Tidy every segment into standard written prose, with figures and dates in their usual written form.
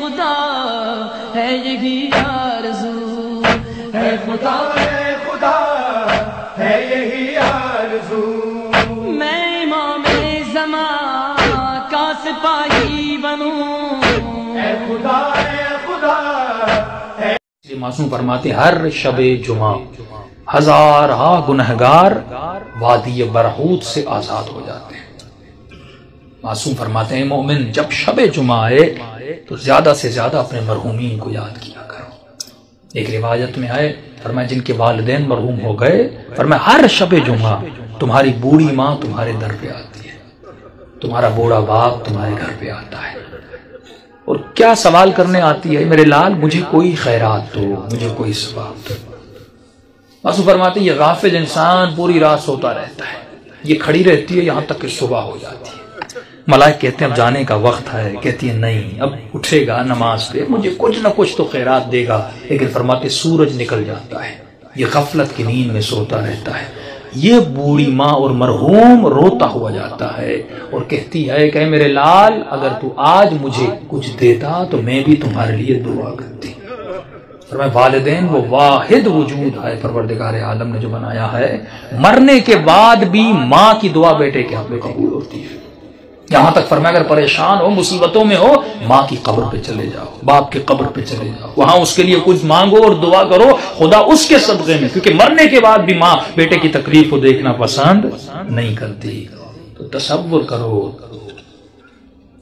خدا ہے یہی آرزو، اے خدا ہے یہی آرزو، میں امام زمان کا سپاہی بنوں، اے خدا معصوم فرماتے ہر شب جمعہ ہزارہا گنہگار وادی برہوت سے آزاد ہو جاتے ہیں۔ معصوم فرماتے ہیں مومن جب شب جمعہ آئے تو زیادہ سے زیادہ اپنے مرحومین کو یاد کیا کرو۔ ایک روایت میں آئے فرمایا جن کے والدین مرحوم ہو گئے، فرمایا ہر شب جمعہ تمہاری بوڑھی ماں تمہارے در پہ آتی ہے، تمہارا بوڑھا باپ تمہارے گھر پہ آتا ہے اور کیا سوال کرنے آتی ہے، میرے لال مجھے کوئی خیرات دو، مجھے کوئی ثواب دو۔ معصوم فرماتے یہ غافل انسان پوری رات سوتا رہتا ہے، یہ کھڑی رہتی ہے یہاں تک کہ صبح ہو جاتی ہے۔ ملائک کہتے ہیں اب جانے کا وقت ہے، کہتی ہے نہیں اب اٹھے گا نماز پہ، مجھے کچھ نہ کچھ تو خیرات دے گا، لیکن فرماتے سورج نکل جاتا ہے، یہ غفلت کی نیند میں سوتا رہتا ہے۔ یہ بوڑھی ماں اور مرحوم روتا ہوا جاتا ہے اور کہتی ہے کہ میرے لال اگر تو آج مجھے کچھ دیتا تو میں بھی تمہارے لیے دعا کرتی۔ فرمایا والدین وہ واحد وجود ہے پروردگار عالم نے جو بنایا ہے، مرنے کے بعد بھی ماں کی دعا بیٹے کے حق میں قبول ہوتی ہے۔ یہاں تک فرمایا اگر پریشان ہو مصیبتوں میں ہو ماں کی قبر پہ چلے جاؤ، باپ کی قبر پہ چلے جاؤ، وہاں اس کے لیے کچھ مانگو اور دعا کرو، خدا اس کے صدقے میں، کیونکہ مرنے کے بعد بھی ماں بیٹے کی تکلیف کو دیکھنا پسند نہیں کرتی۔ تو تصور کرو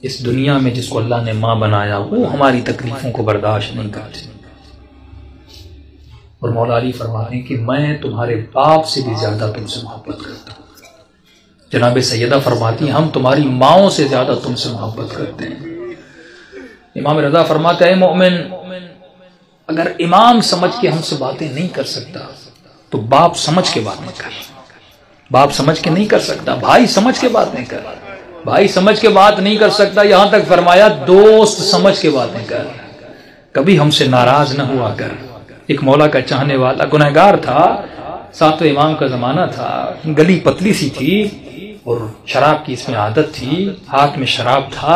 اس دنیا میں جس کو اللہ نے ماں بنایا وہ ہماری تکلیفوں کو برداشت نہیں کرتی، اور مولا علی فرماتے ہیں کہ میں تمہارے باپ سے بھی زیادہ تم سے محبت کرتا ہوں۔ جناب سیدہ فرماتی ہیں ہم تمہاری ماؤں سے زیادہ تم سے محبت کرتے ہیں۔ امام رضا فرماتا ہے مومن اگر امام سمجھ کے ہم سے باتیں نہیں کر سکتا تو باپ سمجھ کے بات نہیں کر، باپ سمجھ کے نہیں کر سکتا، بھائی سمجھ کے بات نہیں کر، بھائی سمجھ کے بات نہیں کر سکتا، یہاں تک فرمایا دوست سمجھ کے بات نہیں کر، کبھی ہم سے ناراض نہ ہوا کر۔ ایک مولا کا چاہنے والا گنہگار تھا، ساتویں امام کا زمانہ تھا، گلی پتلی سی تھی اور شراب کی اس میں عادت تھی، ہاتھ میں شراب تھا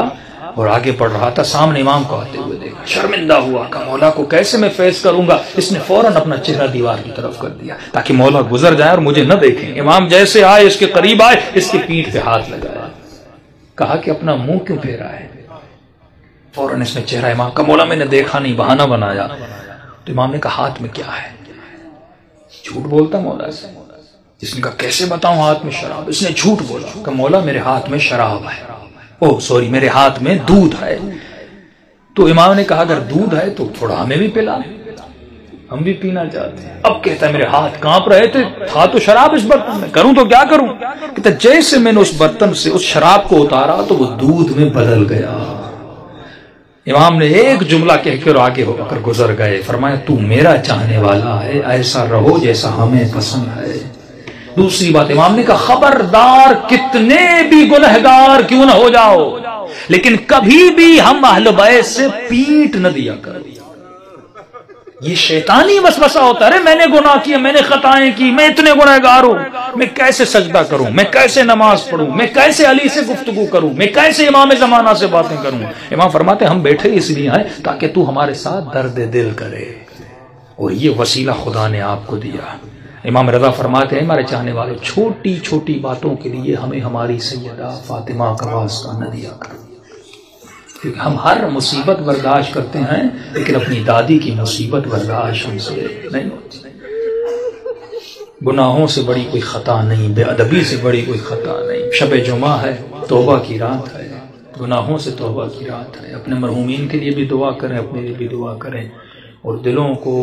اور آگے بڑھ رہا تھا، سامنے امام کو آتے ہوئے دیکھا، شرمندہ ہوا کہ مولا کو کیسے میں فیس کروں گا، اس نے فوراً اپنا چہرہ دیوار کی طرف کر دیا تاکہ مولا گزر جائے اور مجھے نہ دیکھیں۔ امام جیسے آئے اس کے قریب آئے، اس کی پیٹھ پہ ہاتھ لگایا، کہا کہ اپنا منہ کیوں پھیرا ہے؟ فوراً اس نے چہرہ امام کا مولا میں نے دیکھا نہیں، بہانہ بنایا۔ تو امام نے کہا ہاتھ میں کیا ہے؟ جھوٹ بولتا مولا سے، جس نے کہا کیسے بتاؤں ہاتھ میں شراب؟ اس نے جھوٹ بولا کہ مولا میرے ہاتھ میں شراب ہے، میرے ہاتھ میں دودھ ہے۔ تو امام نے کہا اگر دودھ ہے تو تھوڑا ہمیں بھی پلا، ہم بھی پینا چاہتے ہیں۔ اب کہتا ہے میرے ہاتھ کانپ رہے تھے، تھا تو شراب اس برتن میں، کروں تو کیا کروں؟ کہتا جیسے میں نے اس برتن سے اس شراب کو اتارا تو وہ دودھ میں بدل گیا۔ امام نے ایک جملہ کہہ کر آگے ہو کر گزر گئے، فرمایا تو میرا چاہنے والا ہے، ایسا رہو جیسا ہمیں پسند ہے۔ دوسری بات امام نے کہا خبردار کتنے بھی گنہگار کیوں نہ ہو جاؤ لیکن کبھی بھی ہم اہل بیت سے پیٹ نہ دیا کرو۔ یہ شیطانی وسوسہ ہوتا ہے، میں نے گناہ کیا، میں نے خطائیں کی، میں اتنے گنہگار ہوں، میں کیسے سجدہ کروں، میں کیسے نماز پڑھوں، میں کیسے علی سے گفتگو کروں، میں کیسے امام زمانہ سے باتیں کروں۔ امام فرماتے ہم بیٹھے اس لیے ہیں تاکہ تو ہمارے ساتھ درد دل کرے، اور یہ وسیلہ خدا نے آپ کو دیا۔ امام رضا فرماتے ہیں ہمارے چاہنے والوں چھوٹی چھوٹی باتوں کے لیے ہمیں ہماری سیدہ فاطمہ کا واسطہ نہ دیا کرو، کیونکہ ہم ہر مصیبت برداشت کرتے ہیں لیکن اپنی دادی کی مصیبت برداشت ہم سے نہیں ہوتی۔ گناہوں سے بڑی کوئی خطا نہیں، بے ادبی سے بڑی کوئی خطا نہیں۔ شب جمعہ ہے، توبہ کی رات ہے، گناہوں سے توبہ کی رات ہے۔ اپنے مرحومین کے لیے بھی دعا کریں، اپنے لیے بھی دعا کریں، اور دلوں کو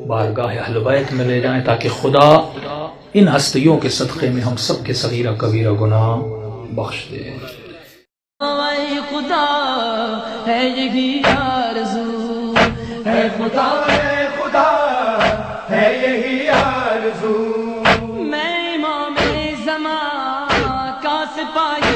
بارگاہ اہل بیت میں لے جائیں تاکہ خدا ان ہستیوں کے صدقے میں ہم سب کے صغیرہ کبیرہ گناہ بخش دے۔ اے خدا ہے یہی آرزو، اے خدا ہے یہی آرزو، میں امام زمان کا سپاہی